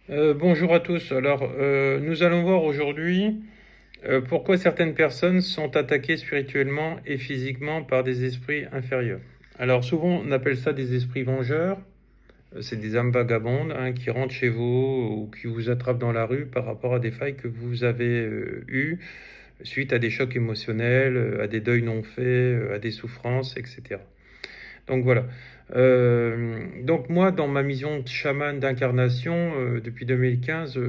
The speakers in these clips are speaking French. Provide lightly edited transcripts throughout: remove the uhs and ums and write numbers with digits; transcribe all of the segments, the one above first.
Bonjour à tous. Alors, nous allons voir aujourd'hui pourquoi certaines personnes sont attaquées spirituellement et physiquement par des esprits inférieurs. Alors, souvent, on appelle ça des esprits vengeurs. C'est des âmes vagabondes qui rentrent chez vous ou qui vous attrapent dans la rue par rapport à des failles que vous avez eues suite à des chocs émotionnels, à des deuils non faits, à des souffrances, etc. Donc voilà. Donc moi, dans ma mission de chaman d'incarnation, depuis 2015,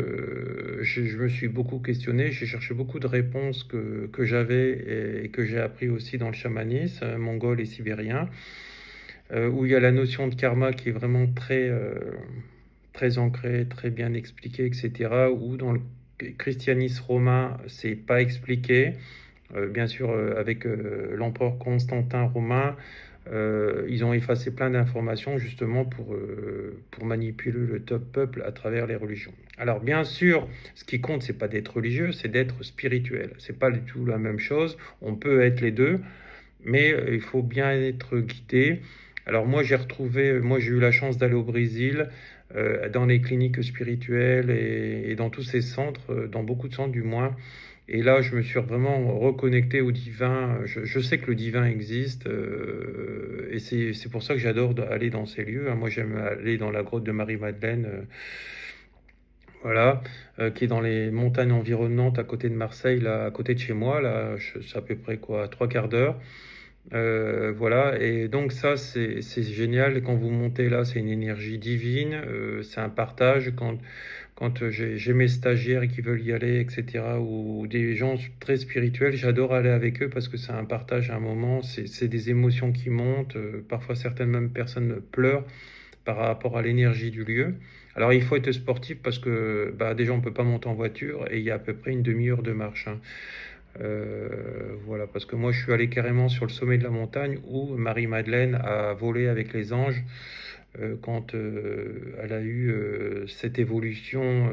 je me suis beaucoup questionné, j'ai cherché beaucoup de réponses que j'avais et que j'ai appris aussi dans le chamanisme mongol et sibérien, où il y a la notion de karma qui est vraiment très ancrée, très bien expliquée, etc. Ou dans le christianisme romain, c'est pas expliqué. Bien sûr, avec l'empereur Constantin romain, ils ont effacé plein d'informations justement pour manipuler le top peuple à travers les religions. Alors bien sûr, ce qui compte, c'est pas d'être religieux, c'est d'être spirituel. C'est pas du tout la même chose. On peut être les deux, mais il faut bien être guidé. Alors moi j'ai eu la chance d'aller au Brésil, dans les cliniques spirituelles et dans tous ces centres, dans beaucoup de centres du moins. Et là, je me suis vraiment reconnecté au divin. Je sais que le divin existe, et c'est pour ça que j'adore aller dans ces lieux. Moi, j'aime aller dans la grotte de Marie-Madeleine, voilà, qui est dans les montagnes environnantes à côté de Marseille, là, à côté de chez moi. Là, c'est à peu près quoi, trois quarts d'heure. Voilà, et donc ça, c'est génial. Quand vous montez là, c'est une énergie divine, c'est un partage. Quand j'ai mes stagiaires qui veulent y aller, etc., ou des gens très spirituels, j'adore aller avec eux parce que c'est un partage à un moment, c'est des émotions qui montent, parfois certaines mêmes personnes pleurent par rapport à l'énergie du lieu. Alors il faut être sportif parce que bah, déjà on ne peut pas monter en voiture et il y a à peu près une demi-heure de marche, hein. Voilà, parce que moi je suis allé carrément sur le sommet de la montagne où Marie-Madeleine a volé avec les anges, quand elle a eu cette évolution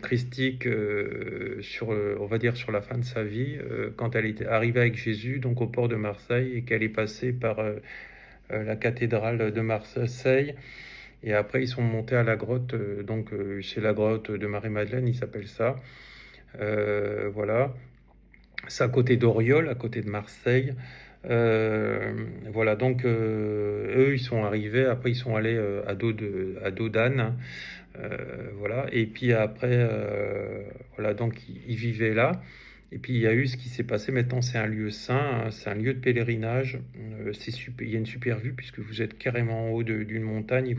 christique, on va dire sur la fin de sa vie, quand elle était arrivée avec Jésus, donc au port de Marseille, et qu'elle est passée par la cathédrale de Marseille. Et après, ils sont montés à la grotte, c'est la grotte de Marie-Madeleine, il s'appelle ça. Voilà. C'est à côté d'Oriol, à côté de Marseille. Voilà, donc eux, ils sont arrivés, après ils sont allés à dos d'âne, voilà, et puis après, voilà, donc ils vivaient là. Et puis il y a eu ce qui s'est passé. Maintenant, c'est un lieu saint, hein, c'est un lieu de pèlerinage. C'est super, il y a une super vue puisque vous êtes carrément en haut d'une montagne et